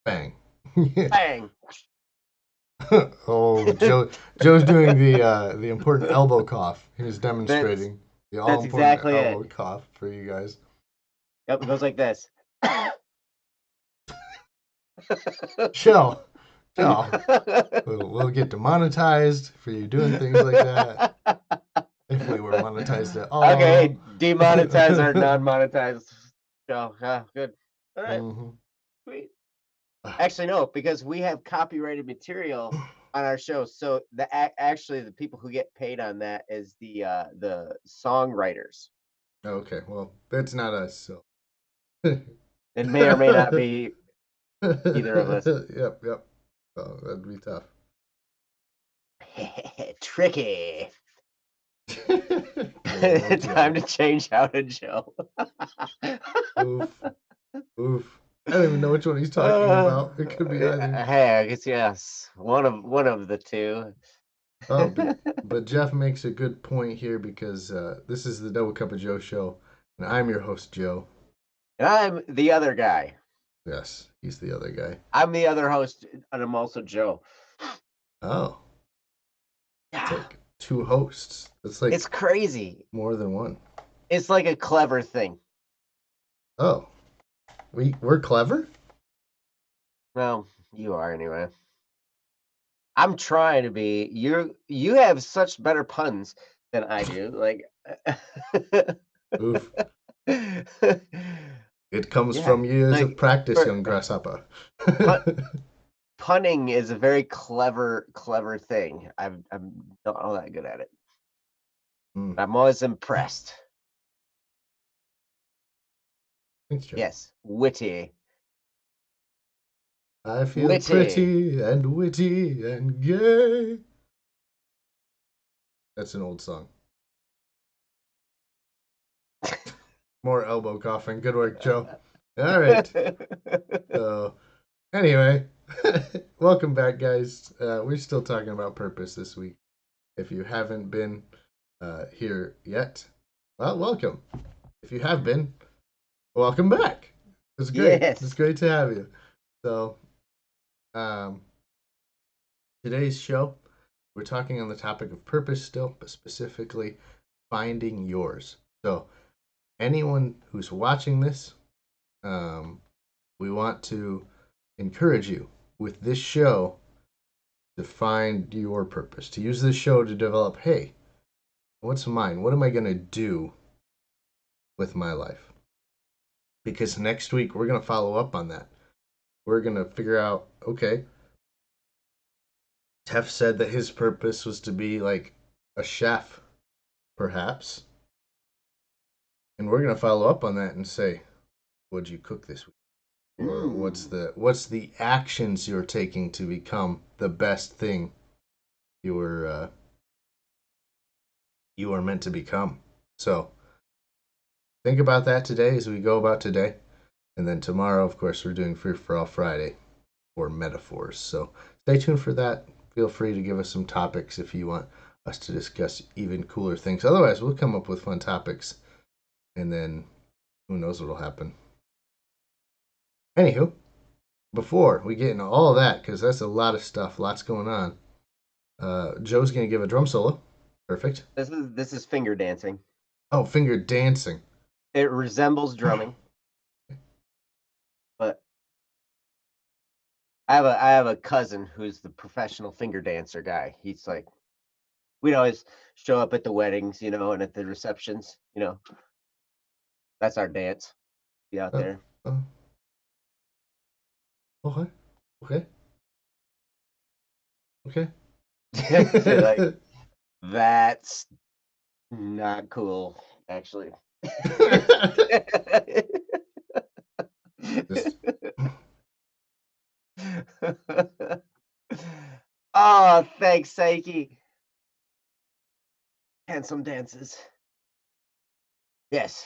Bang. Bang. Oh, Joe's doing the important elbow cough. He was That's demonstrating the all that's important exactly elbow it. cough for you guys. Yep, it goes like this. Chill, chill. We'll get demonetized for you doing things like that if we were monetized at all. Okay, demonetize our non-monetized show. Yeah, good. All right, Mhm. sweet. Actually, no, because we have copyrighted material on our show. So actually the people who get paid on that is the songwriters. Okay, well, that's not us, so. It may or may not be either of us. Yep, yep. Oh, that'd be tough. Tricky. Good old Time Joe. to change out of Joe. Oof, oof. I don't even know which one he's talking Uh, about. It could be either. hey, I guess yes. One of the two. Oh, but Jeff makes a good point here because this is the Double Cup of Joe show, and I'm your host, Joe. And I'm the other guy. Yes, he's the other guy. I'm the other host, and I'm also Joe. Oh, it's Yeah, like two hosts. It's like it's crazy. more than one. It's like a clever thing. Oh, we're clever? Well, you are anyway. I'm trying to be. You have such better puns than I do. Like, Oof. It comes yeah, from years of like practice, for young grasshopper. pun, punning is a very clever thing. I'm not all that good at it. Mm, But I'm always impressed. thanks, Joe. Yes, witty, I feel witty. pretty and witty and gay. That's an old song. More elbow coughing. Good work, Joe. All right. So, anyway, welcome back, guys. We're still talking about purpose this week. If you haven't been here yet, well, welcome. If you have been, welcome back. It's great. It's Yes. great to have you. So, um, today's show, we're talking on the topic of purpose still, but specifically finding yours. So, anyone who's watching this, um, we want to encourage you with this show to find your purpose, to use this show to develop, hey, what's mine? What am I going to do with my life? Because next week we're going to follow up on that. We're going to figure out, okay, Tef said that his purpose was to be like a chef, perhaps. And we're going to follow up on that and say, what'd you cook this week? Or Mm. what's the actions you're taking to become the best thing you were you are meant to become. So think about that today as we go about today. And then tomorrow, of course, we're doing Free for All Friday or metaphors. So stay tuned for that. Feel free to give us some topics if you want us to discuss even cooler things. Otherwise, we'll come up with fun topics and then who knows what'll happen. Anywho, before we get into all of that, because that's a lot of stuff, lots going on, Joe's going to give a drum solo. Perfect. This is finger dancing. Oh, finger dancing. It resembles drumming, but I have a cousin who's the professional finger dancer guy. He's like we'd always show up at the weddings, and at the receptions. That's our dance. Be out Oh, there. oh, okay. Okay. Okay. They're like, that's not cool, actually. Just Oh, thanks, Saiki. Handsome dances. Yes.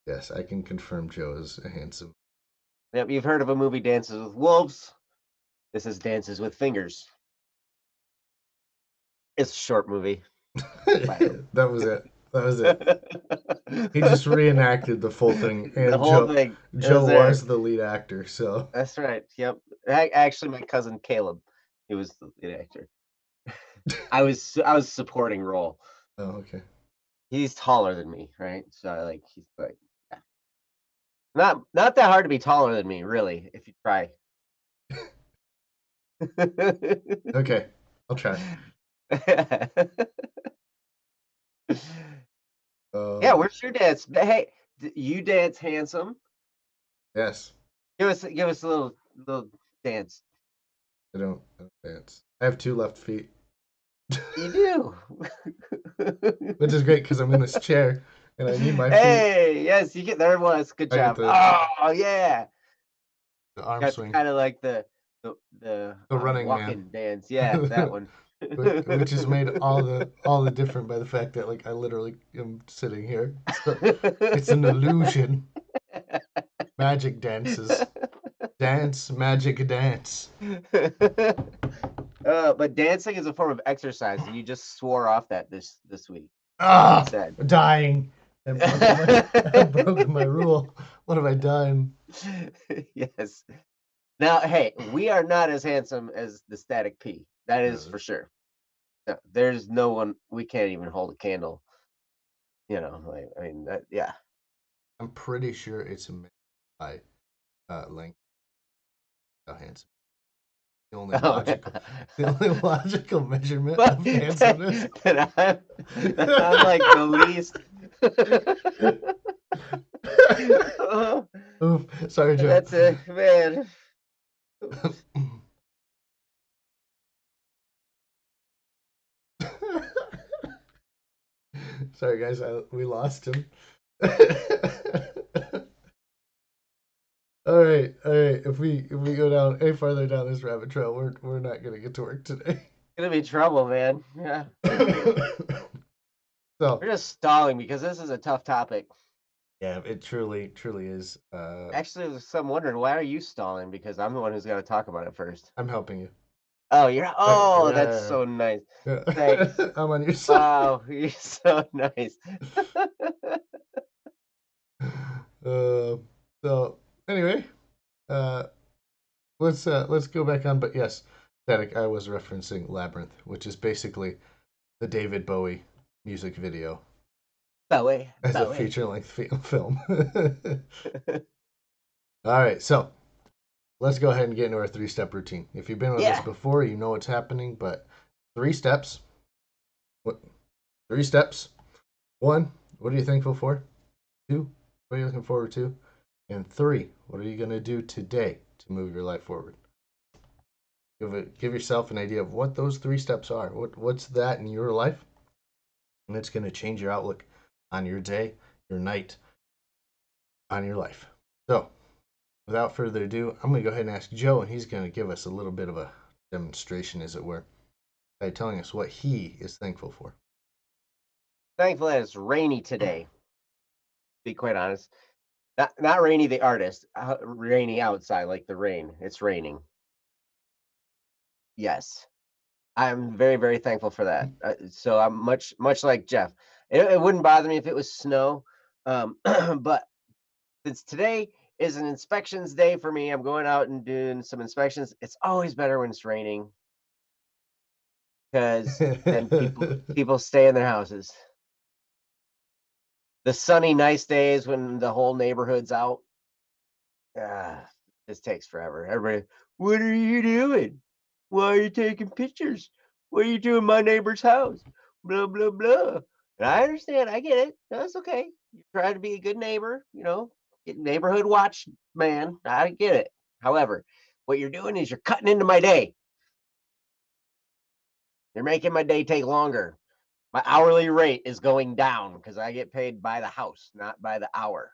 yes, I can confirm Joe is a handsome. Yep, you've heard of a movie Dances with Wolves. This is Dances with Fingers. It's a short movie. By That was it. That was it. He just reenacted the full thing, The and whole thing Joe is there. was the lead actor. So, That's right. Yep. Actually, my cousin Caleb, he was the lead actor. I was supporting role. oh, okay. He's taller than me, right? So he's like, yeah. Not that hard to be taller than me, really, if you try. Okay, I'll try. Yeah, Uh, where's your dance? Hey, you dance handsome. yes, Give us a little dance. I don't dance. I have two left feet, You do. which is great because I'm in this chair and I need my feet. Hey, yes, you get there it was. Good I get job. the Oh yeah. the arm That's swing, kind of like the the running man, walking dance. Yeah, that one. which is made all the different by the fact that like I literally am sitting here. So it's an illusion. Magic dances, dance, magic dance. But dancing is a form of exercise, and you just swore off that this week. You Ah, said. dying. I broke my rule. What have I done? Yes. Now, hey, we are not as handsome as the Static P. That is No, for sure. No, there's no one. We can't even hold a candle. I mean, yeah. I'm pretty sure it's meant by length. How handsome. The only Oh, logical, the only logical measurement but of handsomeness. then I'm like the least. Oof, sorry, Joe. That's a man. Sorry, guys. We lost him. All right, all right. If we go down any farther down this rabbit trail, we're not gonna get to work today. Gonna be trouble, man. Yeah, So we're just stalling because this is a tough topic. yeah, it truly is. Actually, there's some wondering why are you stalling? Because I'm the one who's got to talk about it first. I'm helping you. Oh, you're. Oh, that's Yeah, so nice. yeah. Thanks. I'm on your side. Wow, you're so nice. Uh, so anyway, uh, let's go back on. But yes, Static. I was referencing Labyrinth, which is basically the David Bowie music video Bowie, as a Bowie. feature-length film. All right, so let's go ahead and get into our three-step routine. If you've been with us Yeah. before, you know what's happening. But three steps. What? Three steps. One, what are you thankful for? Two, what are you looking forward to? And three, what are you going to do today to move your life forward? Give yourself an idea of what those three steps are. What's that in your life? And it's going to change your outlook on your day, your night, on your life. So, without further ado, I'm going to go ahead and ask Joe, and he's going to give us a little bit of a demonstration, as it were, by telling us what he is thankful for. Thankful that it's rainy today. To be quite honest, not rainy the artist, rainy outside like the rain. It's raining. Yes. I'm very, very thankful for that. So I'm much like Jeff. It wouldn't bother me if it was snow, but since today is an inspections day for me, I'm going out and doing some inspections. It's always better when it's raining because then people stay in their houses. The sunny, nice days when the whole neighborhood's out, ah, this takes forever. Everybody, what are you doing? Why are you taking pictures? What are you doing in my neighbor's house? Blah blah blah. And I understand, I get it. That's okay. You try to be a good neighbor, get neighborhood watch man. I get it. However, what you're doing is you're cutting into my day. You're making my day take longer. My hourly rate is going down because I get paid by the house, not by the hour.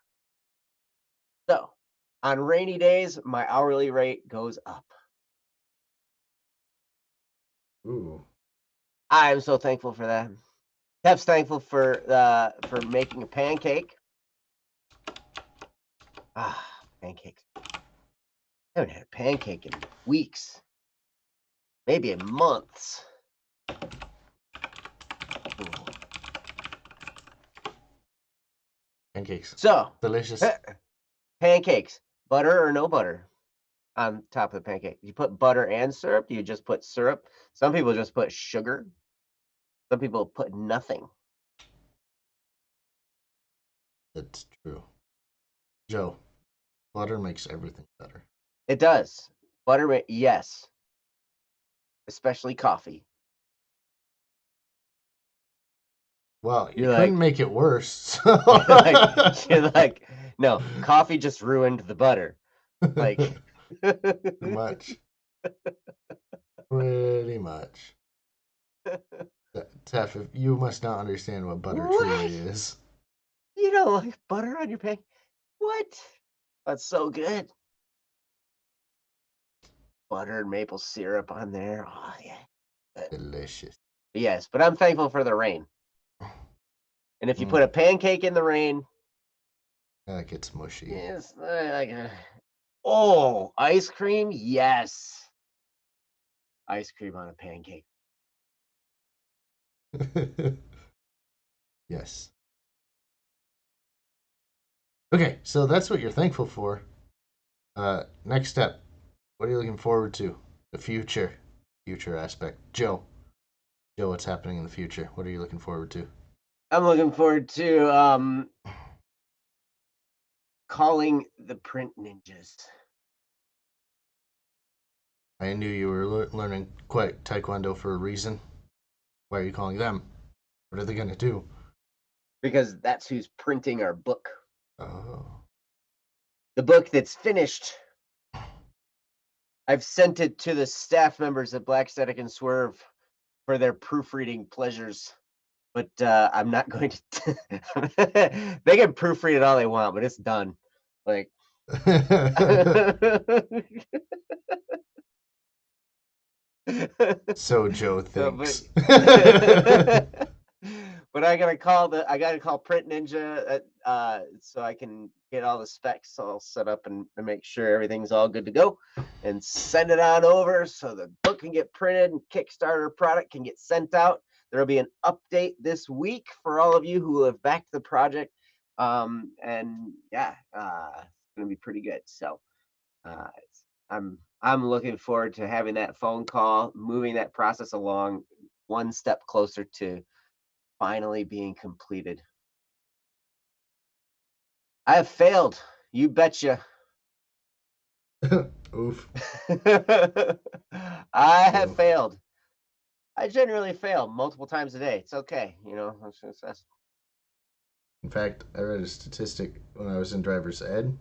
So on rainy days, my hourly rate goes up. Ooh. I'm so thankful for that. Kev's thankful for making a pancake. Ah, pancakes. I haven't had a pancake in weeks, maybe in months. Ooh. Pancakes. So, Delicious. pancakes, butter or no butter on top of the pancake? You put butter and syrup? Do you just put syrup? Some people just put sugar. Some people put nothing. That's true. Joe, butter makes everything better. It does. Butter, yes, especially coffee. Well, you You're couldn't like, make it worse. So. like, you're like, no, coffee just ruined the butter. Like, Pretty much. Pretty much. Tef, if you must not understand what butter truly what? is. You don't like butter on your pancake? What? That's so good. Butter and maple syrup on there. Oh yeah. Delicious. Yes, but I'm thankful for the rain. And if you Mm, put a pancake in the rain, that gets mushy. yes, oh, ice cream, yes, ice cream on a pancake. Yes. Okay, so that's what you're thankful for. Next step. What are you looking forward to? The future. Future aspect. Joe. Joe, what's happening in the future? What are you looking forward to? I'm looking forward to calling the print ninjas. I knew you were learning quite taekwondo for a reason. Why are you calling them? What are they gonna do? Because that's who's printing our book. Oh. The book that's finished. I've sent it to the staff members at Black Static and Swerve for their proofreading pleasures. But I'm not going to. They can proofread it all they want, but it's done. Like, So Joe so, but thinks. but I gotta call Print Ninja so I can get all the specs all set up and make sure everything's all good to go and send it on over so the book can get printed and Kickstarter product can get sent out. There'll be an update this week for all of you who have backed the project. And yeah, it's gonna be pretty good. So uh, I'm looking forward to having that phone call, moving that process along one step closer to finally being completed. I have failed. You betcha. Oof. I have Oof. failed. I generally fail multiple times a day. It's okay. In fact, I read a statistic when I was in driver's ed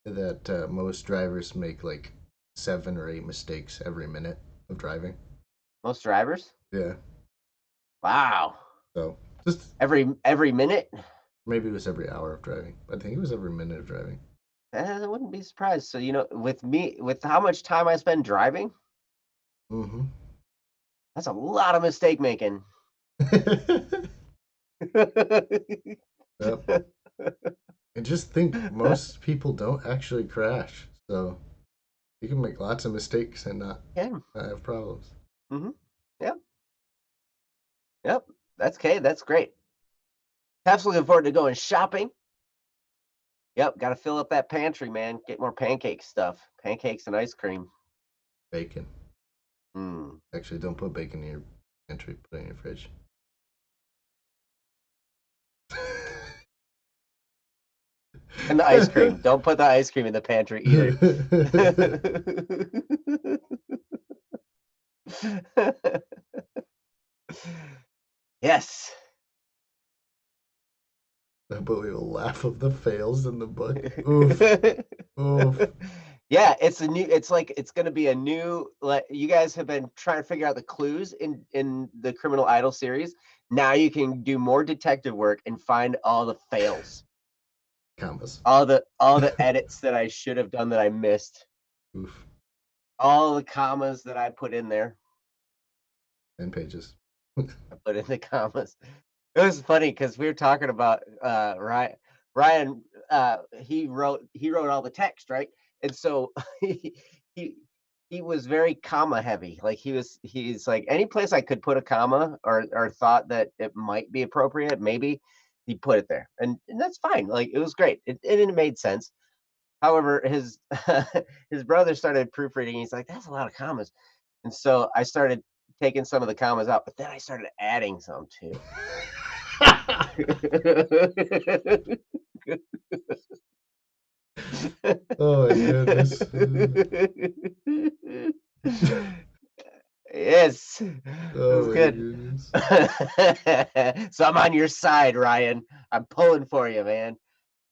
that most drivers make like 7 or 8 mistakes every minute of driving. Most drivers. Yeah. Wow. So just Every minute. maybe it was every hour of driving. I think it was every minute of driving. I wouldn't be surprised. So with me, with how much time I spend driving, Mm-hmm. that's a lot of mistake making. Yep. And just think, most people don't actually crash. So you can make lots of mistakes and Yeah. not have problems. Mm-hmm. Yep. Yep. That's okay. That's great. Perhaps looking forward to going shopping. Yep. Got to fill up that pantry, man. Get more pancake stuff. Pancakes and ice cream. Bacon. Mm. Actually, don't put bacon in your pantry. Put it in your fridge. And the ice cream. Don't put the ice cream in the pantry either. Yes. But we will laugh of the fails in the book. Oof. Oof. Yeah, it's gonna be a new, like, you guys have been trying to figure out the clues in the Criminal Idol series. Now you can do more detective work and find all the fails. Commas. All the edits that I should have done that I missed. Oof. All the commas that I put in there. 10 pages. I put in the commas. It was funny because we were talking about Ryan. Ryan, he wrote all the text, right? And so he he was very comma heavy. Like he's like, any place I could put a comma or thought that it might be appropriate, maybe. he put it there, and that's fine. Like it was great. It made sense. However, his his brother started proofreading. He's like, "That's a lot of commas," and so I started taking some of the commas out, but then I started adding some too. Oh my goodness. Yes, it Oh was my good. goodness. So I'm on your side, Ryan. I'm pulling for you, man.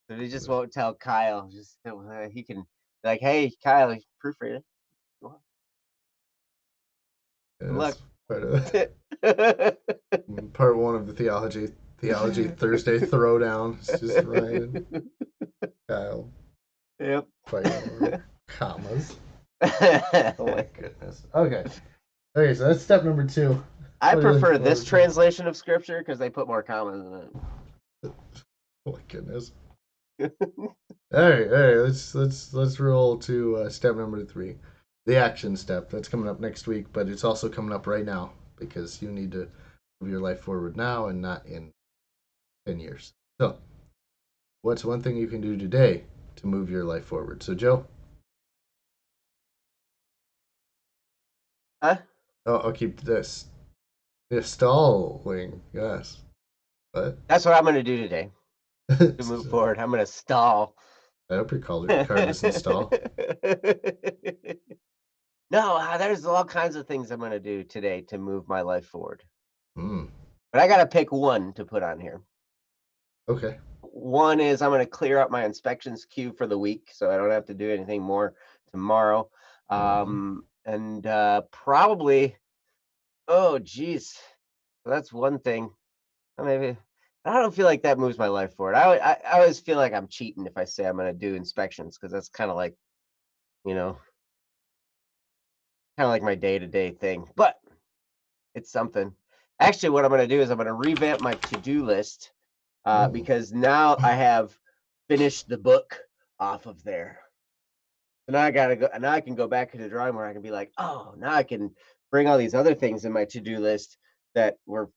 But he just won't tell Kyle. Just he can like, hey, Kyle, proofread it. Go on. Yeah, Good luck. that's part one of the theology Thursday throwdown. It's just Ryan, Kyle Yep. fighting over commas. Oh my goodness. Okay. Okay, so that's step number two. I What are you looking prefer this forward to? translation of scripture because they put more commas Oh my goodness. in it. All right. Let's roll to step number three, the action step. That's coming up next week, but it's also coming up right now because you need to move your life forward now and not in 10 years. So, what's one thing you can do today to move your life forward? So, Joe, Huh? oh, I'll keep this. Installing, yes. What? That's what I'm going to do today to move So, forward. I'm going to stall. I hope your card is install. No, there's all kinds of things I'm going to do today to move my life forward. Hmm. But I got to pick one to put on here. Okay. One is I'm going to clear up my inspections queue for the week so I don't have to do anything more tomorrow. Mhm. And probably, oh, geez. So that's one thing. Maybe I don't feel like that moves my life forward. I always feel like I'm cheating if I say I'm going to do inspections because that's kind of like, you know, kind of like my day to day thing. But it's something. Actually, what I'm going to do is I'm going to revamp my to do list Oh. because now I have finished the book off of there. So now I gotta go. Now I can go back to the drawing where I can be like, oh, now I can bring all these other things in my to do list that were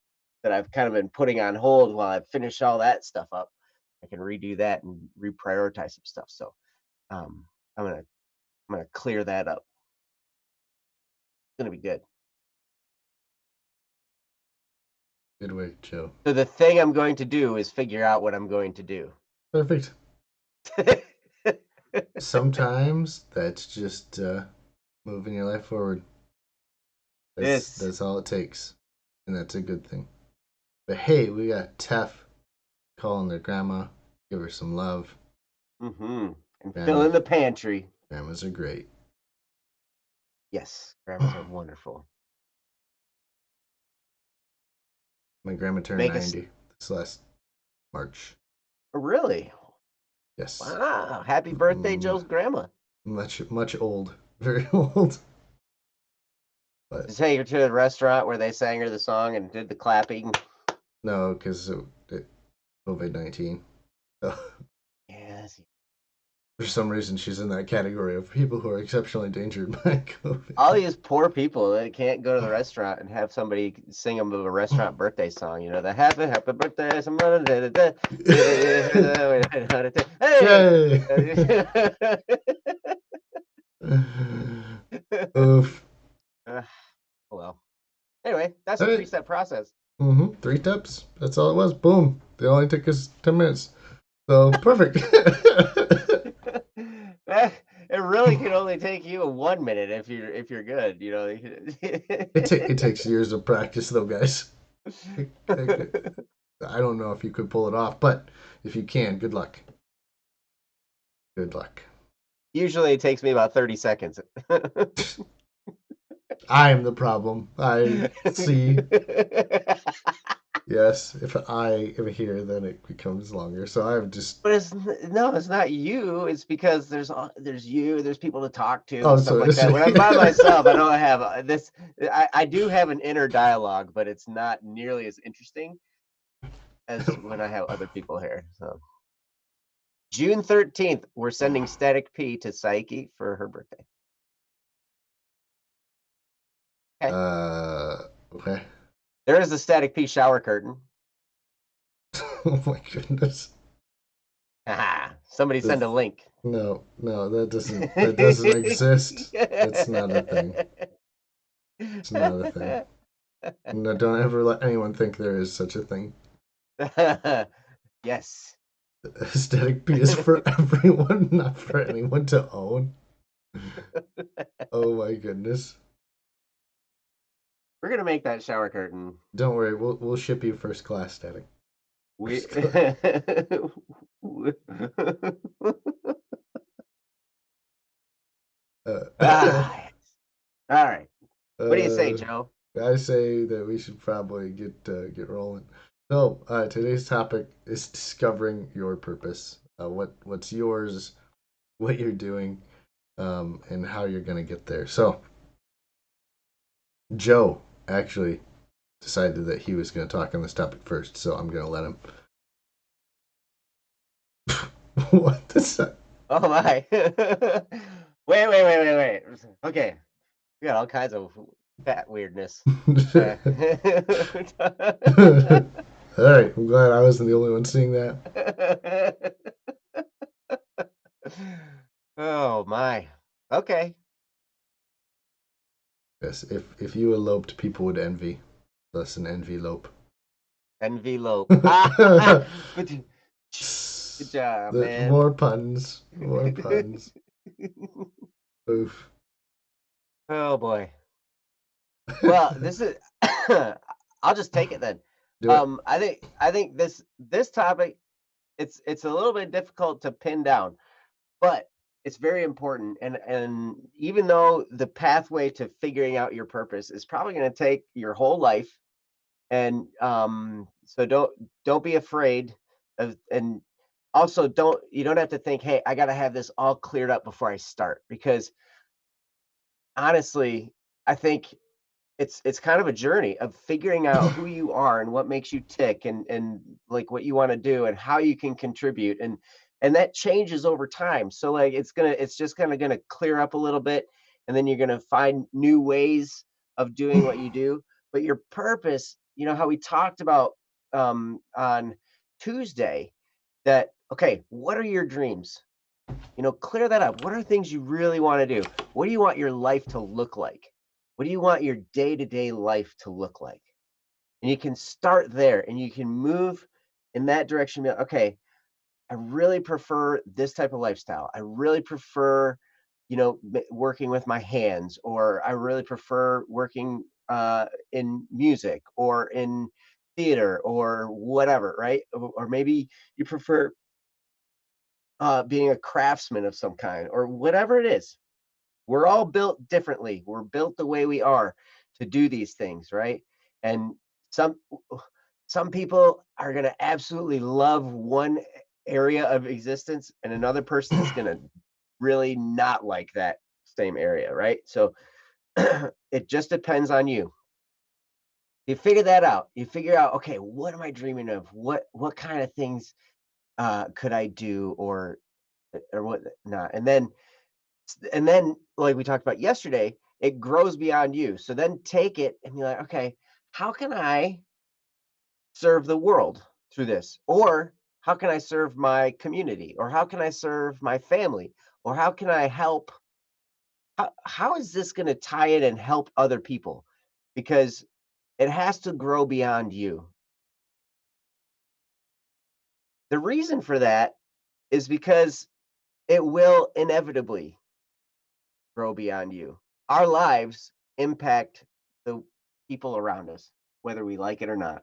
that I've kind of been putting on hold while I finish all that stuff up. I can redo that and reprioritize some stuff. So um, I'm gonna clear that up. It's gonna be good. Good way, Joe. So the thing I'm going to do is figure out what I'm going to do. Perfect. Sometimes that's just moving your life forward. That's Yes. that's all it takes, and that's a good thing. But hey, we got Tef calling their grandma, give her some love. Mm-hmm. And fill Grandma, in the pantry. grandmas are great. Yes, grandmas are wonderful. My grandma turned Make us 90 this last March. really. Yes, Wow. Happy birthday, mm, Joe's grandma. much old, very old. But To take her to the restaurant where they sang her the song and did the clapping. no, because COVID-19. So, Yes. for some reason, she's in that category of people who are exceptionally endangered by All COVID. these poor people that can't go to the restaurant and have somebody sing them a restaurant birthday song. You know, the happy birthday, somebody. Hey. Yay! Oof. Well, anyway, that's All a right. three-step process. Three steps. That's all it was. Boom. They only took us 10 minutes. So perfect. It really can only take you 1 minute if you're good, you know. It takes years of practice, though, guys. I don't know if you could pull it off, but if you can, good luck. Good luck. Usually it takes me about 30 seconds. I'm the problem. I see. Yes, if I am here, then it becomes longer. So I'm just. But no, it's not you. It's because there's you, there's people to talk to Oh, and stuff so like it's that. When I'm me. by myself, I don't have this. I do have an inner dialogue, but it's not nearly as interesting as when I have other people here. So June 13th, we're sending Static P to Psyche for her birthday. Okay. Okay. There is a Static P shower curtain. Oh my goodness. Haha, somebody send a This, link. no, no, that doesn't exist. That's not a thing. It's not a thing. No, don't ever let anyone think there is such a thing. Yes. Aesthetic P is for everyone, not for anyone to own. Oh my goodness. We're gonna make that shower curtain. Don't worry, we'll ship you first class, static. We First class. Ah, yes. All right. What do you say, uh, Joe? I say that we should probably get rolling. So today's topic is discovering your purpose. What's yours, what you're doing, and how you're gonna get there. So Joe actually decided that he was gonna talk on this topic first, so I'm gonna let him. What is that? Oh my. Wait. Okay. We got all kinds of fat weirdness. Uh, All right, I'm glad I wasn't the only one seeing that. oh my. Okay. Yes, if you eloped, people would envy. Thus, an envy lope. Envelope. Ah, but good job, The man. more puns, more puns. Oof. oh boy. Well, this is I'll just take it then. Do it. I think this topic it's a little bit difficult to pin down, but it's very important. And even though the pathway to figuring out your purpose is probably going to take your whole life, and so don't be afraid of, and also you don't have to think, hey, I got to have this all cleared up before I start, because honestly, I think it's kind of a journey of figuring out who you are and what makes you tick, and like what you want to do and how you can contribute, and that changes over time. So like it's just kind of gonna clear up a little bit, and then you're gonna find new ways of doing what you do. But your purpose, how we talked about on Tuesday, that okay, what are your dreams? Clear that up. What are things you really want to do? What do you want your life to look like? What do you want your day-to-day life to look like? And you can start there and you can move in that direction. Okay, I really prefer this type of lifestyle. I really prefer, working with my hands, or I really prefer working in music or in theater or whatever, right? Or maybe you prefer being a craftsman of some kind, or whatever it is. We're all built differently. We're built the way we are to do these things, right? And some some people are going to absolutely love one area of existence, and another person is going to really not like that same area, right? So it just depends on you. You figure that out. You figure out, okay, what am I dreaming of? What kind of things could I do, or what not? And then like we talked about yesterday, it grows beyond you. So then take it and be like, okay, how can I serve the world through this? Or how can I serve my community? Or how can I serve my family? Or how can I help? How is this going to tie in and help other people? Because it has to grow beyond you. The reason for that is because it will inevitably grow beyond you. Our lives impact the people around us, whether we like it or not.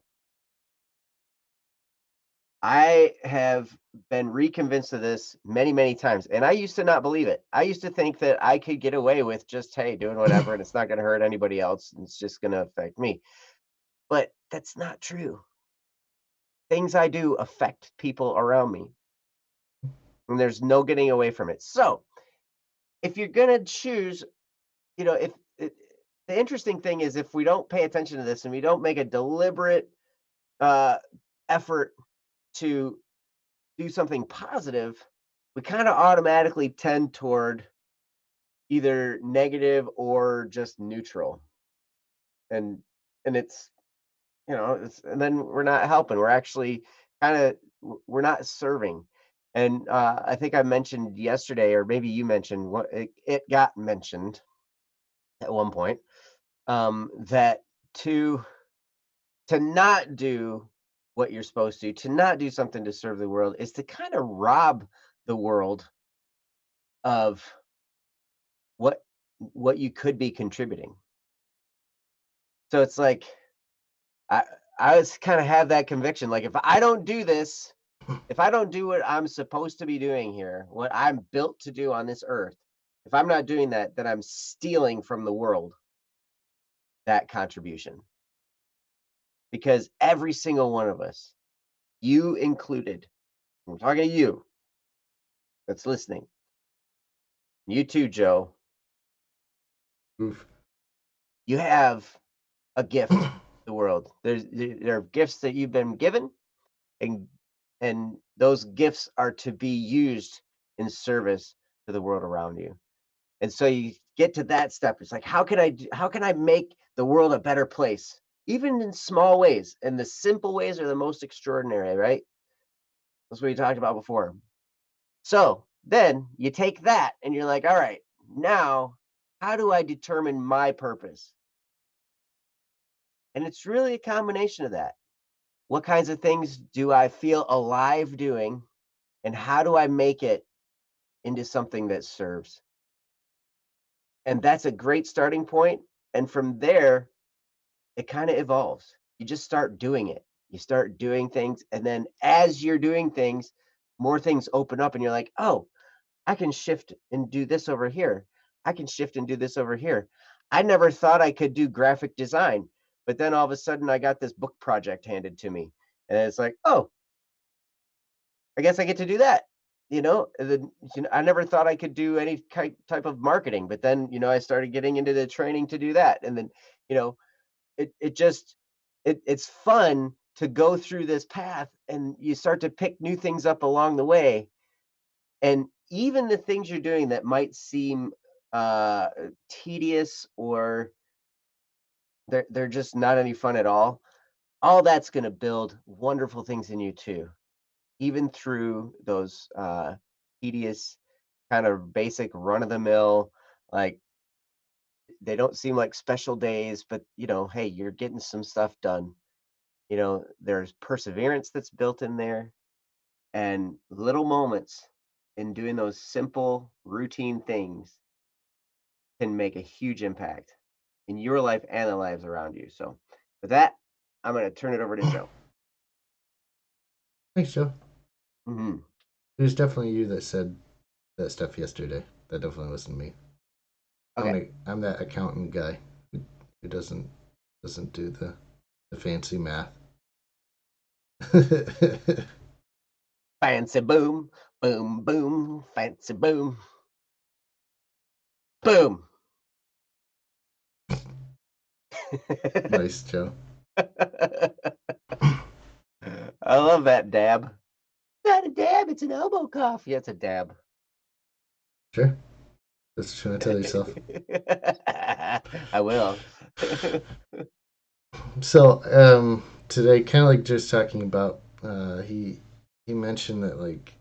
I have been reconvinced of this many, many times. And I used to not believe it. I used to think that I could get away with just, hey, doing whatever, and it's not going to hurt anybody else. And it's just going to affect me. But that's not true. Things I do affect people around me, and there's no getting away from it. So if you're going to choose, if it, the interesting thing is, if we don't pay attention to this and we don't make a deliberate uh, effort to do something positive, we kind of automatically tend toward either negative or just neutral. And and it's and then we're not helping. We're actually kind of we're not serving. And I think I mentioned yesterday, or maybe you mentioned what it got mentioned at one point, that to not do what you're supposed to not do something to serve the world is to kind of rob the world of what you could be contributing. So it's like I I was kind of have that conviction. Like if I don't do this, if I don't do what I'm supposed to be doing here, what I'm built to do on this earth, if I'm not doing that, then I'm stealing from the world that contribution. Because every single one of us, you included, I'm talking to you that's listening, you too, Joe, Oof. you have a gift to the world. There are gifts that you've been given, and those gifts are to be used in service to the world around you. And so you get to that step. It's like, how can I make the world a better place? Even in small ways. And the simple ways are the most extraordinary, right? That's what we talked about before. So then you take that and you're like, all right, now how do I determine my purpose? And it's really a combination of that. What kinds of things do I feel alive doing? And how do I make it into something that serves? And that's a great starting point. And from there, it kind of evolves. You just start doing it. You start doing things. And then as you're doing things, more things open up, and you're like, oh, I can shift and do this over here. I can shift and do this over here. I never thought I could do graphic design. But then all of a sudden, I got this book project handed to me. And it's like, oh, I guess I get to do that. And then, I never thought I could do any type of marketing, but then, I started getting into the training to do that. And then, you know, it just it's fun to go through this path, and you start to pick new things up along the way. And even the things you're doing that might seem tedious, or they're just not any fun at all that's going to build wonderful things in you too, even through those tedious kind of basic run of the mill, like they don't seem like special days, but hey, you're getting some stuff done. There's perseverance that's built in there, and little moments in doing those simple routine things can make a huge impact in your life and the lives around you. So with that, I'm going to turn it over to Joe. Thanks, Joe. Hmm. It was definitely you that said that stuff yesterday. That definitely wasn't me. Okay. I'm that accountant guy who doesn't do the fancy math. Fancy boom, boom, boom, fancy boom, boom. Nice, Joe. I love that dab. Not a dab, it's an elbow cuff. Yeah, it's a dab. Sure. That's what you want to tell yourself. I will. So, today, kind of like just talking about, he mentioned that like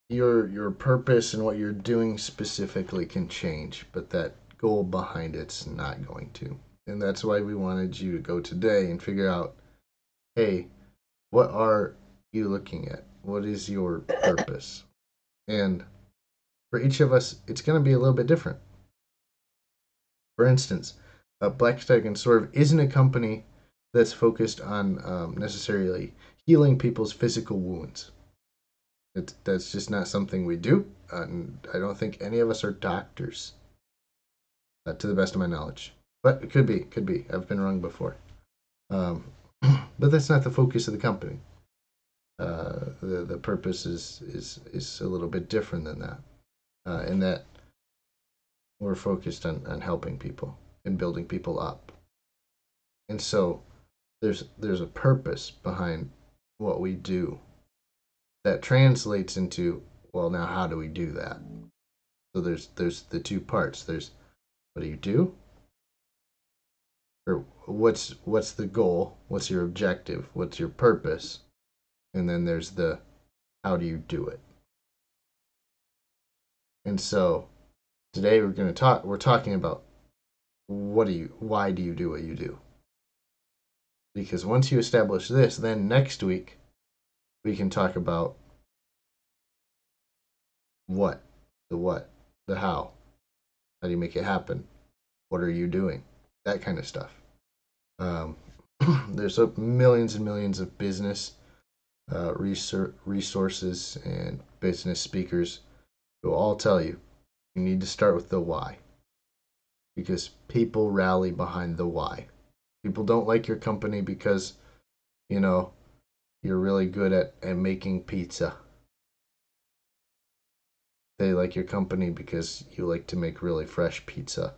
your purpose and what you're doing specifically can change, but that goal behind it's not going to. And that's why we wanted you to go today and figure out, hey, what are you looking at? What is your purpose? And for each of us, it's going to be a little bit different. For instance, Black Stag and Swerve isn't a company that's focused on necessarily healing people's physical wounds. That's just not something we do. And I don't think any of us are doctors, to the best of my knowledge. But it could be, could be. I've been wrong before. Um, but that's not the focus of the company. The purpose is a little bit different than that. In that we're focused on helping people and building people up. And so there's a purpose behind what we do that translates into, well, now how do we do that? So there's the two parts. There's what do you do, or what's the goal? What's your objective? What's your purpose? and then there's the how do you do it. And so today we're talking about why do you do what you do? Because once you establish this, then next week we can talk about what, what, the how. How do you make it happen? What are you doing? That kind of stuff. Um, there's millions and millions of business resources and business speakers who all tell you you need to start with the why, because people rally behind the why. People don't like your company because, you know, you're really good at making pizza. They like your company because you like to make really fresh pizza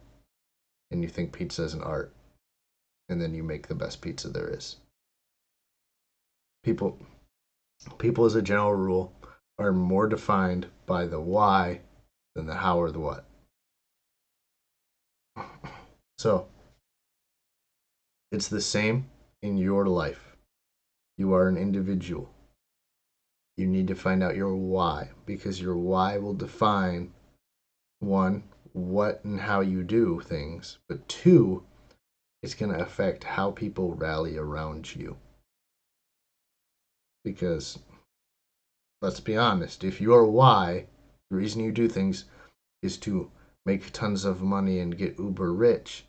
and you think pizza is an art, and then you make the best pizza there is. People people as a general rule are more defined by the why than the how or the what. So, it's the same in your life. You are an individual. You need to find out your why, because your why will define one, what and how you do things, but two, it's going to affect how people rally around you. Because let's be honest, if your why, the reason you do things is to make tons of money and get uber rich,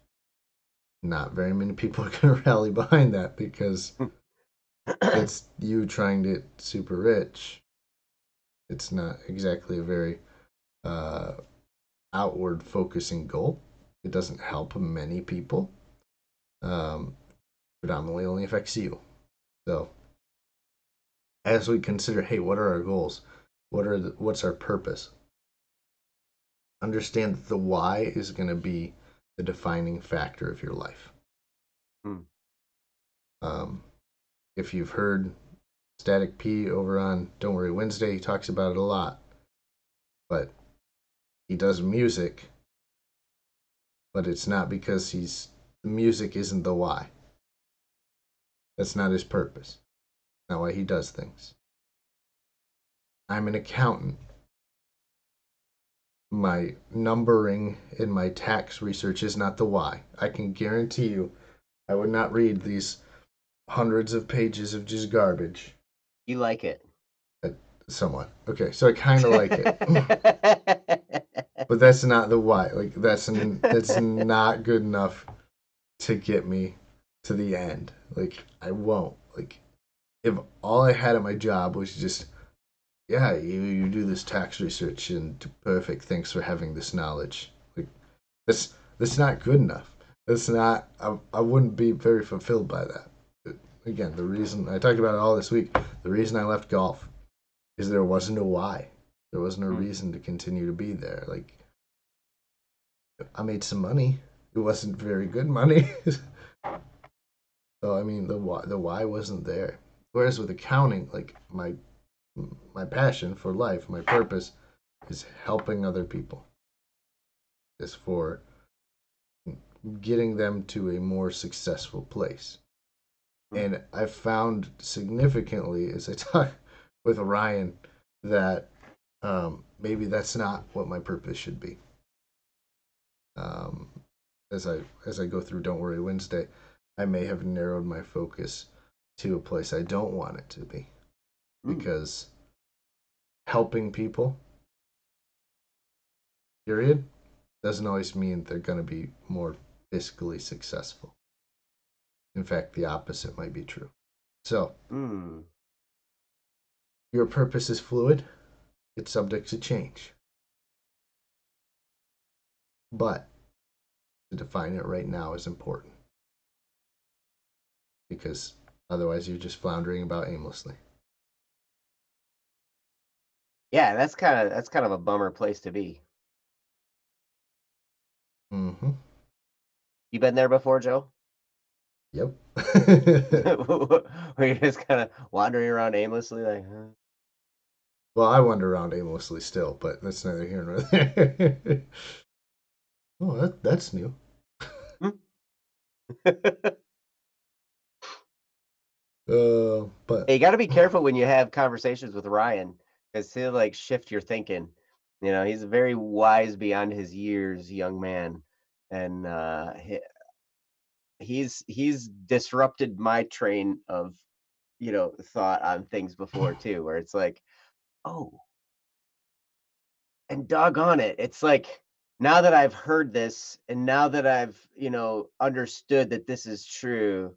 not very many people are going to rally behind that, because it's you trying to get super rich. It's not exactly a very uh, outward focusing goal. It doesn't help many people. Um, Predominantly only affects you. So as we consider, hey, what are our goals? What's our purpose? Understand that the why is going to be the defining factor of your life. Hmm. Um, if you've heard Static P over on Don't Worry Wednesday, he talks about it a lot. But he does music, but it's not because the music isn't the why. That's not his purpose. Not why he does things. I'm an accountant. My numbering in my tax research is not the why. I can guarantee you I would not read these hundreds of pages of just garbage. You like it. Uh, Somewhat. Okay, so I kind of like it. But that's not the why. Like that's not good enough to get me to the end. Like I won't. Like if all I had at my job was just, yeah, you do this tax research and perfect. Thanks for having this knowledge. Like that's not good enough. That's not. I wouldn't be very fulfilled by that. Again, the reason I talked about it all this week, the reason I left golf is there wasn't a why. There wasn't a Hmm. reason to continue to be there. Like I made some money. It wasn't very good money. So I mean the why wasn't there. Whereas with accounting, like my passion for life, my purpose is helping other people. Is for getting them to a more successful place. Hmm. And I've found significantly as I talk with Ryan that maybe that's not what my purpose should be. Um, as I go through Don't Worry Wednesday, I may have narrowed my focus to a place I don't want it to be, Hmm. because helping people, period, doesn't always mean they're going to be more fiscally successful. In fact, the opposite might be true. So, Hmm. your purpose is fluid, it's subject to change. But to define it right now is important, because otherwise you're just floundering about aimlessly. Yeah, that's kind of a bummer place to be. Mm-hmm. You been there before, Joe? Yep. Where you're just kind of wandering around aimlessly, like, huh? Well, I wander around aimlessly still, but that's neither here nor there. Oh, that's new. Hmm? But Hey, you got to be careful when you have conversations with Ryan because he'll like shift your thinking. You know, he's a very wise beyond his years young man, and he's disrupted my train of thought on things before too, where it's like, oh, and doggone it, it's like now that I've heard this, and now that I've understood that this is true,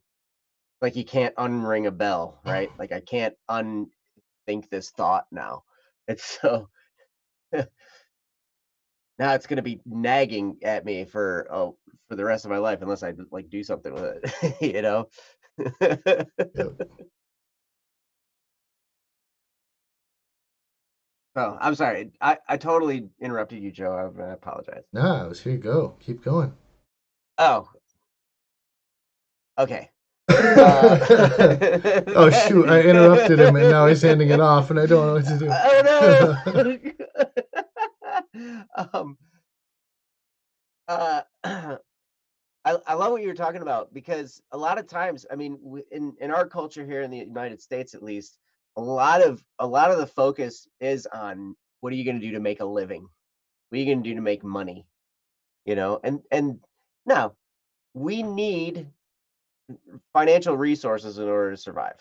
like you can't unring a bell, right? Like I can't unthink this thought now. It's so now it's gonna be nagging at me for the rest of my life unless I like do something with it, you know? yeah. Oh, I'm sorry. I totally interrupted you, Joe. I apologize. Nah, it was here. Go. Keep going. Oh, okay. Uh, Oh shoot! I interrupted him, and now he's handing it off, and I don't know what to oh do. no. Uh, I love what you're talking about because a lot of times, I mean, in our culture here in the United States, at least, a lot of the focus is on what are you going to do to make a living? What are you going to do to make money? And now we need financial resources in order to survive.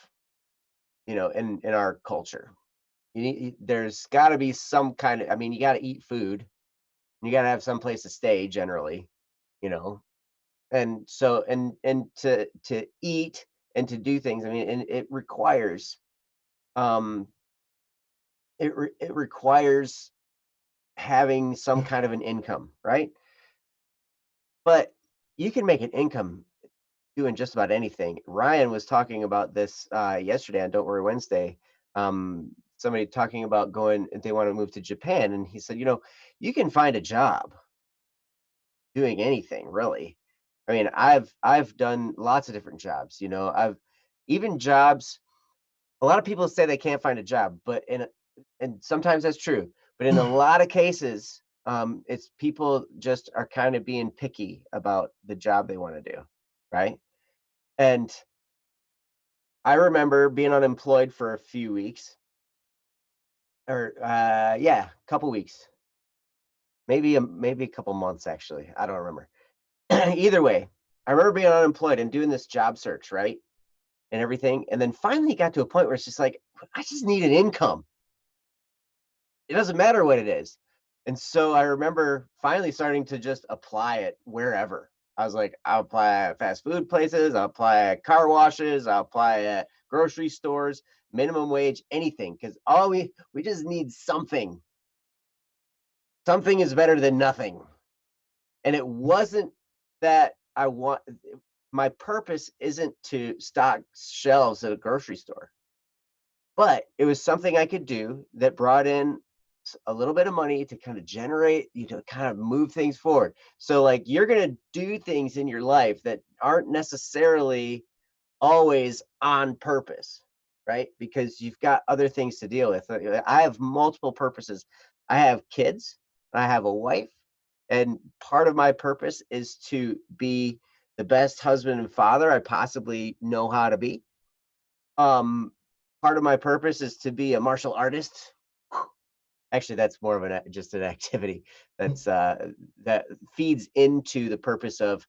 In our culture, there's got to be some kind of. I mean, you got to eat food. You got to have some place to stay generally. You know, and so and to eat and to do things, I mean, and um it requires having some kind of an income, right? But you can make an income doing just about anything. Ryan was talking about this yesterday on Don't Worry Wednesday. Somebody talking about going, they want to move to Japan, and he said, you can find a job doing anything really. I mean, I've done lots of different jobs, I've even jobs. A lot of people say they can't find a job, but and sometimes that's true, but in a lot of cases, it's people just are kind of being picky about the job they want to do, right? And I remember being unemployed for a few weeks, or yeah, a couple weeks, maybe a couple months actually. I don't remember. Either way, I remember being unemployed and doing this job search, right? And everything. And then finally got to a point where it's just like, I just need an income. It doesn't matter what it is. And so I remember finally starting to just apply it wherever. I was like, I'll apply at fast food places, I'll apply at car washes, I'll apply at grocery stores, minimum wage, anything. Because all we just need something. Something is better than nothing. And it wasn't that I want my purpose isn't to stock shelves at a grocery store, but it was something I could do that brought in a little bit of money to kind of generate, kind of move things forward. So, like, you're going to do things in your life that aren't necessarily always on purpose, right? Because you've got other things to deal with. I have multiple purposes. I have kids, I have a wife, and part of my purpose is to be the best husband and father I possibly know how to be. Um, Part of my purpose is to be a martial artist. Actually, that's more of just an activity that feeds into the purpose of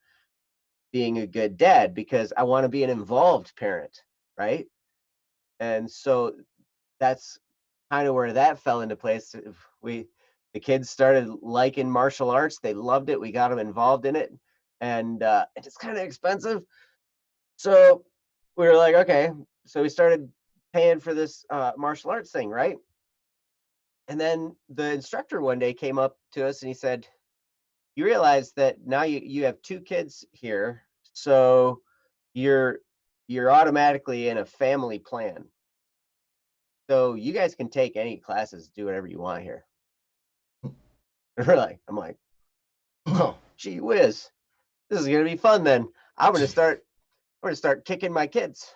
being a good dad because I want to be an involved parent, right? And so that's kind of where that fell into place. The kids started liking martial arts. They loved it. We got them involved in it, and it's kind of expensive. So we were like, okay. So we started paying for this martial arts thing, right? And then the instructor one day came up to us and he said, "You realize that now you have two kids here, so you're you're automatically in a family plan. So you guys can take any classes, do whatever you want here." I'm like, oh, gee whiz, this is gonna be fun then. I'm gonna Gee. start I'm gonna start kicking my kids.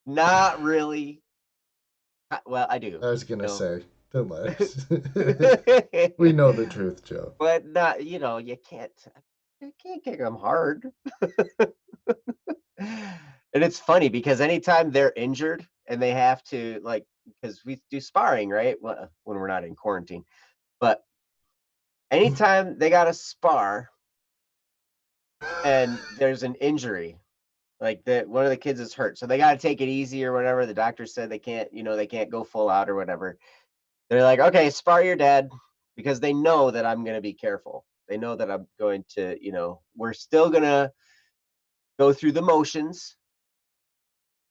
Not really. Well, I do. I was gonna You know, say. Relax. We know the truth, Joe. But not, you can't kick them hard. And it's funny because anytime they're injured and they have to, like, because we do sparring, right? When we're not in quarantine, but anytime they got to spar and there's an injury, like one of the kids is hurt, so they got to take it easy or whatever. The doctor said they can't go full out or whatever. They're like, okay, spar your dad, because they know that I'm going to be careful. They know that I'm going to, we're still going to go through the motions,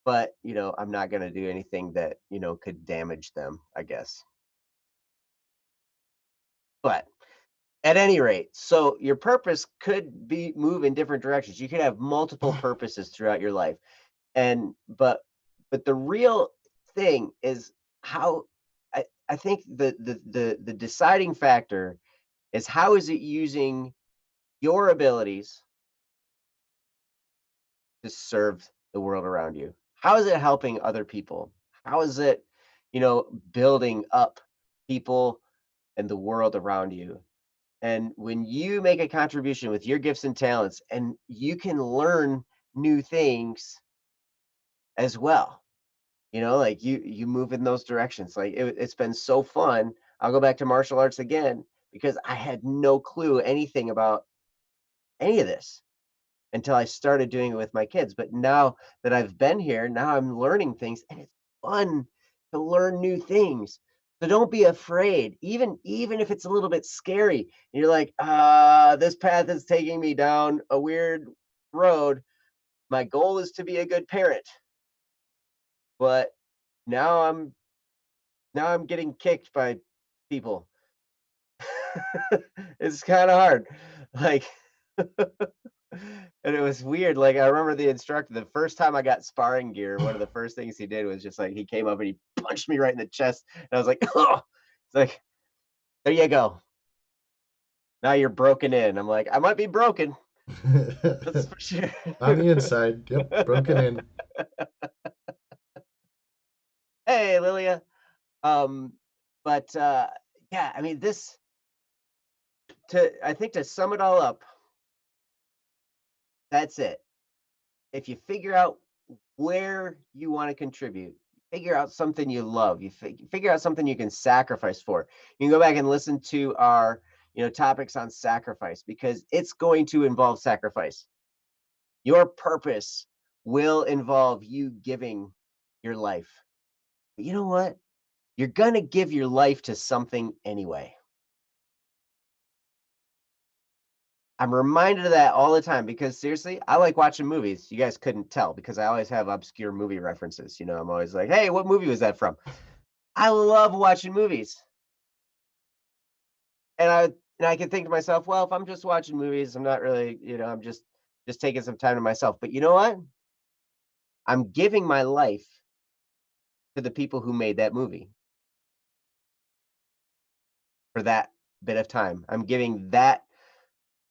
but I'm not going to do anything that could damage them, I guess. But at any rate, so your purpose could be move in different directions. You could have multiple purposes throughout your life. And but the real thing is how I think the deciding factor is, how is it using your abilities to serve the world around you? How is it helping other people? How is it, building up people and the world around you? And when you make a contribution with your gifts and talents, and you can learn new things as well, like you move in those directions. Like it's been so fun. I'll go back to martial arts again because I had no clue anything about any of this until I started doing it with my kids. But now that I've been here, now I'm learning things, and it's fun to learn new things. So don't be afraid, even if it's a little bit scary. You're like, this path is taking me down a weird road. My goal is to be a good parent, but now I'm getting kicked by people. It's kind of hard. Like, and it was weird. Like, I remember the instructor, the first time I got sparring gear, one of the first things he did was just like, he came up and he punched me right in the chest. And I was like, oh, it's like, there you go. Now you're broken in. I'm like, I might be broken. That's for sure. On the inside, yep, broken in. Hey, Lilia. Um, but yeah, I mean, I think to sum it all up, that's it. If you figure out where you want to contribute, figure out something you love, figure out something you can sacrifice for. You can go back and listen to our, topics on sacrifice, because it's going to involve sacrifice. Your purpose will involve you giving your life. But you know what? You're going to give your life to something anyway. I'm reminded of that all the time because, seriously, I like watching movies. You guys couldn't tell because I always have obscure movie references. I'm always like, hey, what movie was that from? I love watching movies. And I can think to myself, well, if I'm just watching movies, I'm not really, I'm just taking some time to myself. But you know what? I'm giving my life to the people who made that movie for that bit of time. I'm giving that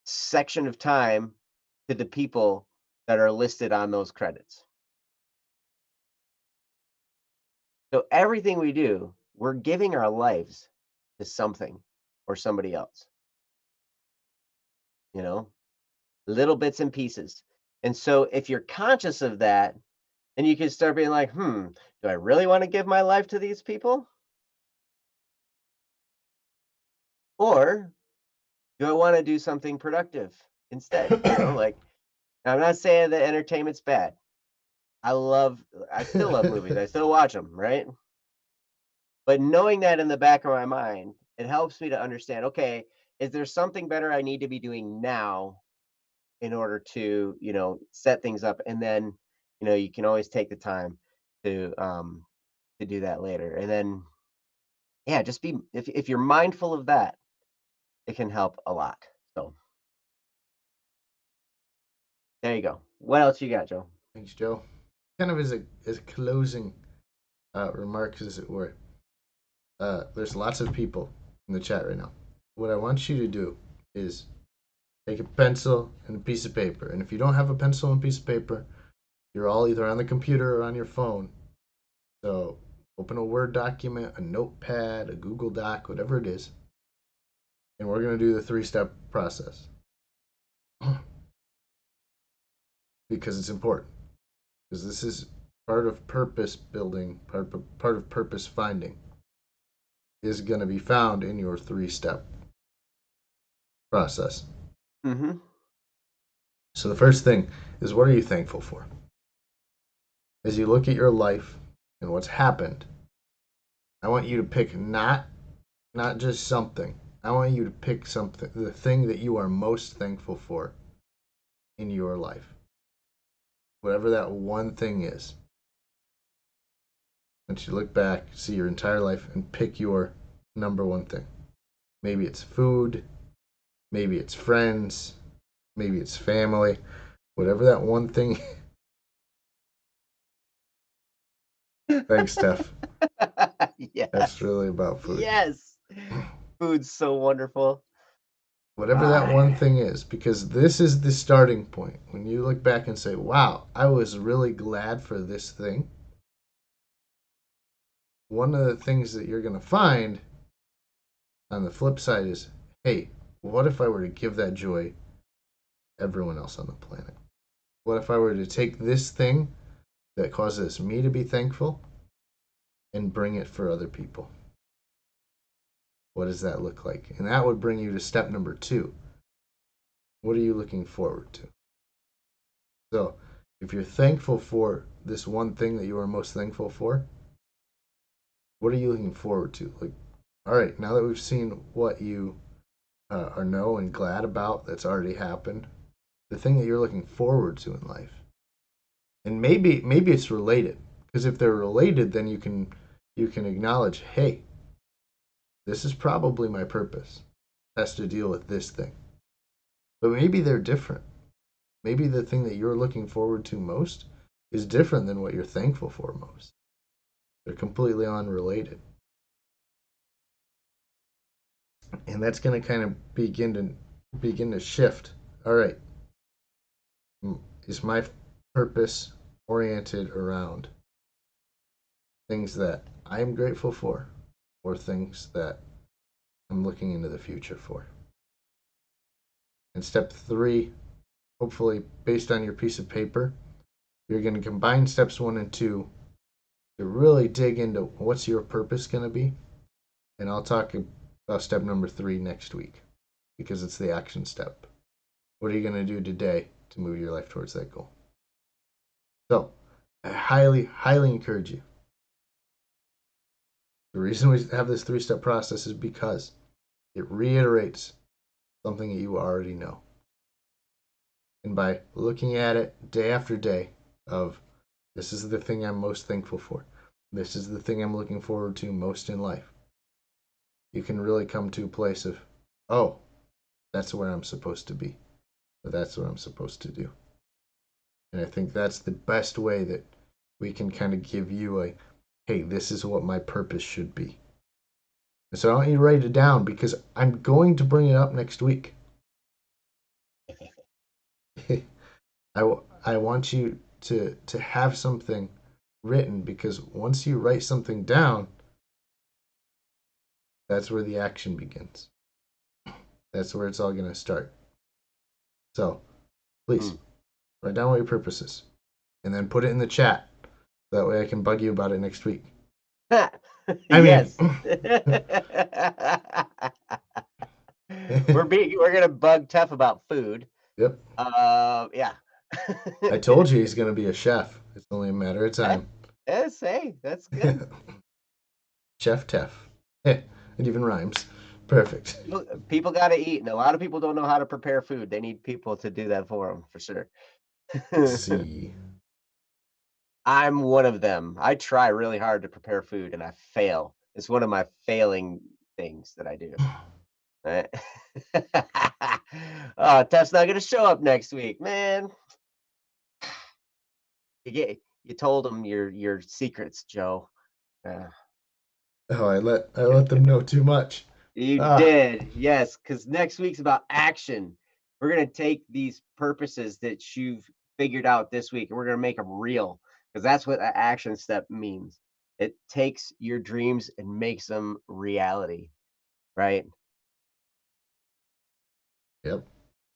section of time to the people that are listed on those credits. So everything we do, we're giving our lives to something or somebody else, you know, little bits and pieces. And so if you're conscious of that, then you can start being like, do I really want to give my life to these people? Or do I want to do something productive instead? Like, I'm not saying that entertainment's bad. I still love movies. I still watch them, right? But knowing that in the back of my mind, it helps me to understand, okay, is there something better I need to be doing now in order to, set things up? And then, you can always take the time to do that later. And then, yeah, just be, if you're mindful of that, it can help a lot. So there you go. What else you got, Joe? Thanks, Joe. Kind of as a closing remarks, as it were. There's lots of people in the chat right now. What I want you to do is take a pencil and a piece of paper. And if you don't have a pencil and piece of paper, you're all either on the computer or on your phone. So Open a Word document, a notepad, a Google Doc, whatever it is, and we're going to do the 3-step process because it's important. Because this is part of purpose building, part of purpose finding is going to be found in your 3-step process. Mm-hmm. So the first thing is, what are you thankful for? As you look at your life and what's happened, I want you to pick not just something. I want you to pick something, the thing that you are most thankful for in your life. Whatever that one thing is. Once you look back, see your entire life and pick your number one thing. Maybe it's food, maybe it's friends, maybe it's family, whatever that one thing. Thanks, Steph. That's Yes. really about food. Yes. Food's so wonderful. Whatever that Ah, one thing is, because this is the starting point. When you look back and say, wow, I was really glad for this thing, one of the things that you're going to find on the flip side is, hey, what if I were to give that joy to everyone else on the planet? What if I were to take this thing that causes me to be thankful and bring it for other people? What does that look like? And that would bring you to step number 2. What are you looking forward to? So, if you're thankful for this one thing that you are most thankful for, what are you looking forward to? Like, all right, now that we've seen what you are know and glad about that's already happened, the thing that you're looking forward to in life, and maybe it's related, because if they're related, then you can acknowledge, hey, this is probably my purpose. It has to deal with this thing, but maybe they're different. Maybe the thing that you're looking forward to most is different than what you're thankful for most. They're completely unrelated. And that's going to kind of begin to shift. All right, is my purpose oriented around things that I'm grateful for or things that I'm looking into the future for? And step 3, hopefully based on your piece of paper, you're going to combine steps 1 and 2 to really dig into what's your purpose going to be. And I'll talk about step number 3 next week because it's the action step. What are you going to do today to move your life towards that goal? So, I highly encourage you. The reason we have this 3-step process is because it reiterates something that you already know. And by looking at it day after day of, this is the thing I'm most thankful for, this is the thing I'm looking forward to most in life, you can really come to a place of, oh, that's where I'm supposed to be. Or that's what I'm supposed to do. And I think that's the best way that we can kind of give you a, hey, this is what my purpose should be. And so I want you to write it down because I'm going to bring it up next week. I want you to have something written because once you write something down, that's where the action begins. That's where it's all going to start. So please mm. write down what your purpose is and then put it in the chat. That way I can bug you about it next week. I mean, Yes. We're gonna bug Tough about food. yep. Yeah. I told you he's going to be a chef. It's only a matter of Eh, time. yes, hey, that's good. Chef Teff. It even rhymes. Perfect. People gotta eat, and a lot of people don't know how to prepare food. They need people to do that for them, for sure. See. I'm one of them. I try really hard to prepare food, and I fail. It's one of my failing things that I do. Right? Oh, Teff's not gonna show up next week, man. You told him your secrets, Joe. Uh, Oh, I let them know too much. you Ah, did, yes, because next week's about action. We're gonna take these purposes that you've figured out this week, and we're gonna make them real, because that's what the action step means. It takes your dreams and makes them reality, right? Yep.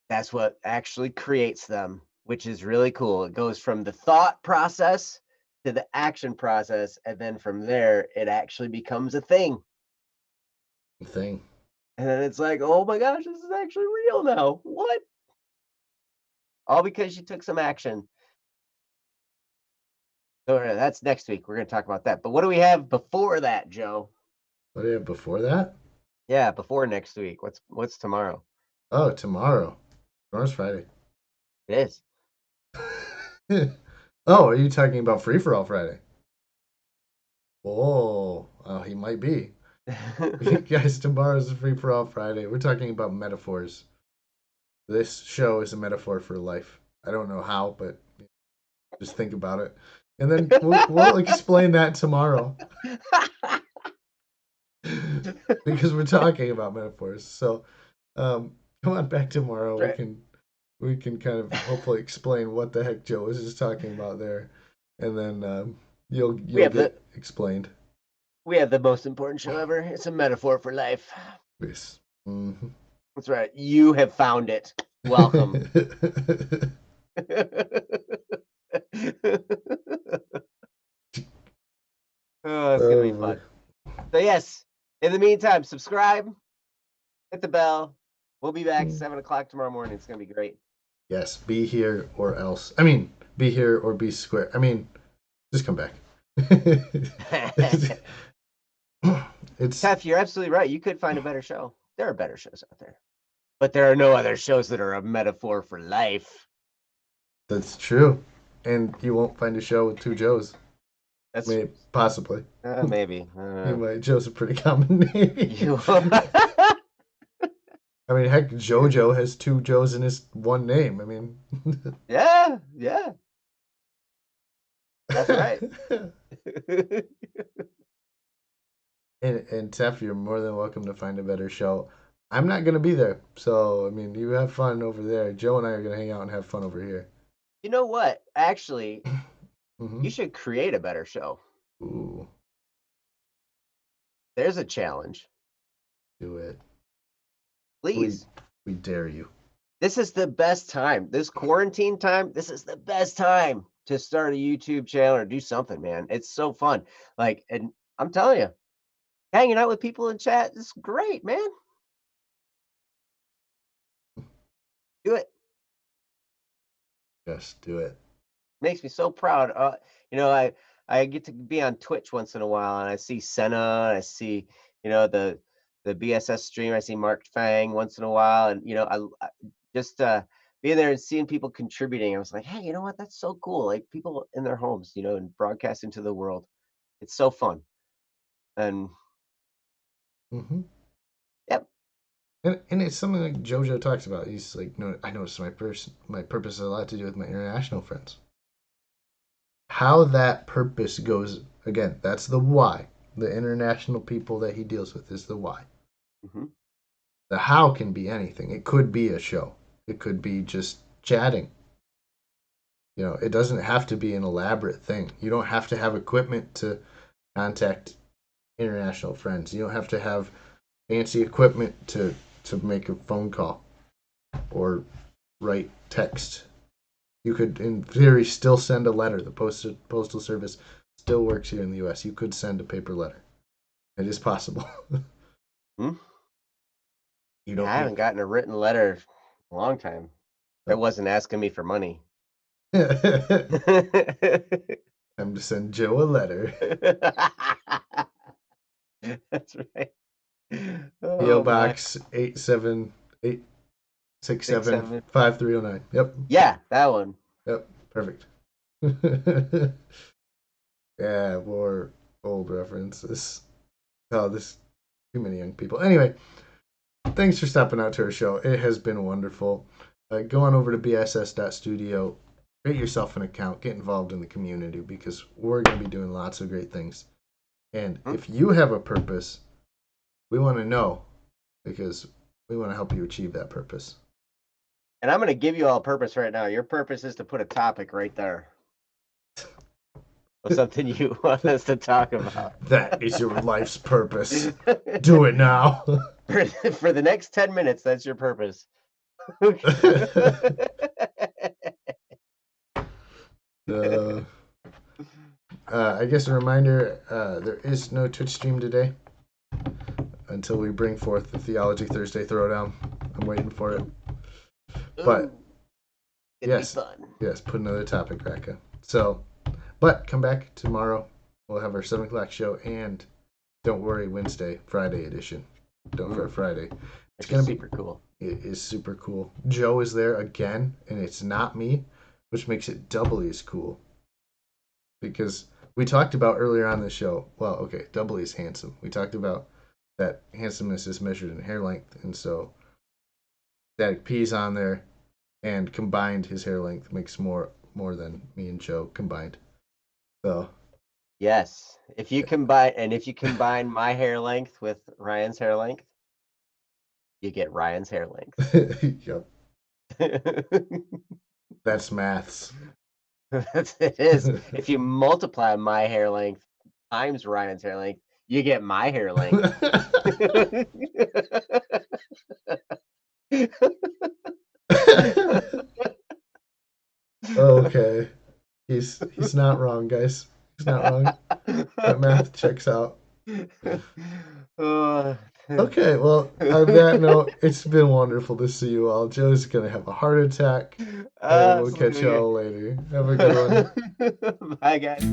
That's what actually creates them, which is really cool. It goes from the thought process to the action process, and then from there, it actually becomes a thing. Thing. And then it's like, oh my gosh, this is actually real now. What? All because you took some action. So that's next week. We're going to talk about that. But what do we have before that, Joe? What do you have before that? Yeah, before next week. What's tomorrow? Oh, tomorrow. Tomorrow's Friday. It is. Oh, are you talking about Free for All Friday? Oh, he might be. Guys, tomorrow's Free for All Friday. We're talking about metaphors. This show is a metaphor for life. I don't know how, but just think about it. And then we'll explain that tomorrow because we're talking about metaphors. So come on back tomorrow. We Right. can kind of hopefully explain what the heck Joe was just talking about there, and then we you'll have the get explained. we have the most important show ever. It's a metaphor for life. Yes. Mhm. That's right. You have found it. Welcome. Oh, it's gonna Oh be boy. fun. So yes, in the meantime, subscribe, hit the bell. We'll be back 7 o'clock tomorrow morning. It's gonna be great. Yes, be here or else. I mean, be here or be square. I mean, just come back. It's Tef, you're absolutely right. You could find a better show. There are better shows out there, but there are no other shows that are a metaphor for life. that's true, and you won't find a show with two Joes. That's Maybe possibly. maybe. You might. Joe's a pretty common name. You. I mean, heck, JoJo has two Joes in his one name. I mean, Yeah, yeah, that's right. and Tef, you're more than welcome to find a better show. I'm not gonna be there, so I mean, you have fun over there. Joe and I are gonna hang out and have fun over here. You know what? Actually, Hmm. you should create a better show. Ooh, There's a challenge. do it. We Please. we dare you. This is the best time. This quarantine time, this is the best time to start a YouTube channel or do something, man. It's so fun. Like, and I'm telling you, hanging out with people in chat is great, man. Do it. Yes, do it. Makes me so proud. You know, I get to be on Twitch once in a while, and I see Senna, and I see the BSS stream. I see Mark Fang once in a while, and I just being there and seeing people contributing. I was like, hey, you know what? That's so cool. Like people in their homes, and broadcasting to the world. It's so fun. And Hmm. yep. And it's something like JoJo talks about. He's like, no, I noticed my purpose has a lot to do with my international friends. How that purpose goes again, that's the why. The international people that he deals with is the why. Hmm. The how can be anything. It could be a show. It could be just chatting. It doesn't have to be an elaborate thing. You don't have to have equipment to contact international friends. You don't have to have fancy equipment to make a phone call or write text. You could, in theory, still send a letter. The postal service still works here in the U.S. You could send a paper letter. It is possible. Hmm. You Yeah, don't I haven't need. gotten a written letter in a long time. That No. wasn't asking me for money. Time to send Joe a letter. That's right. PO Oh my. Box 87867 6, 7. 5309. Yep. Yeah, that one. Yep. Perfect. Yeah, more old references. Oh, this too many young people. Anyway, thanks for stopping out to our show. It has been wonderful. Go on over to bss.studio, create yourself an account, get involved in the community because we're going to be doing lots of great things. And Hmm? if you have a purpose, we want to know because we want to help you achieve that purpose. And I'm gonna give you all a purpose right now. Your purpose is to put a topic right there. of something you want us to talk about. That is your life's purpose. Do it now. For the next 10 minutes, that's your purpose. uh, I guess a reminder, there is no Twitch stream today until we bring forth the Theology Thursday Throwdown. I'm waiting for it. But yes, put another topic, Raka. So, but come back tomorrow. We'll have our 7 o'clock show, and don't worry, Wednesday, Friday edition. Don't forget Friday. It's going to be super cool. It is super cool. Joe is there again, and it's not me, which makes it doubly as cool. Because we talked about earlier on the show, well, okay, doubly as handsome. We talked about that handsomeness is measured in hair length, and so Static P's on there, and combined his hair length makes more than me and Joe combined. So yes, if you combine my hair length with Ryan's hair length, you get Ryan's hair length. Yep. That's maths. It is. If you multiply my hair length times Ryan's hair length, you get my hair length. Okay. He's not wrong, guys. He's not wrong. That math checks out. Okay, well, on that note, it's been wonderful to see you all. Joe's gonna have a heart attack, and we'll catch y'all later. Have a good one. Bye, guys.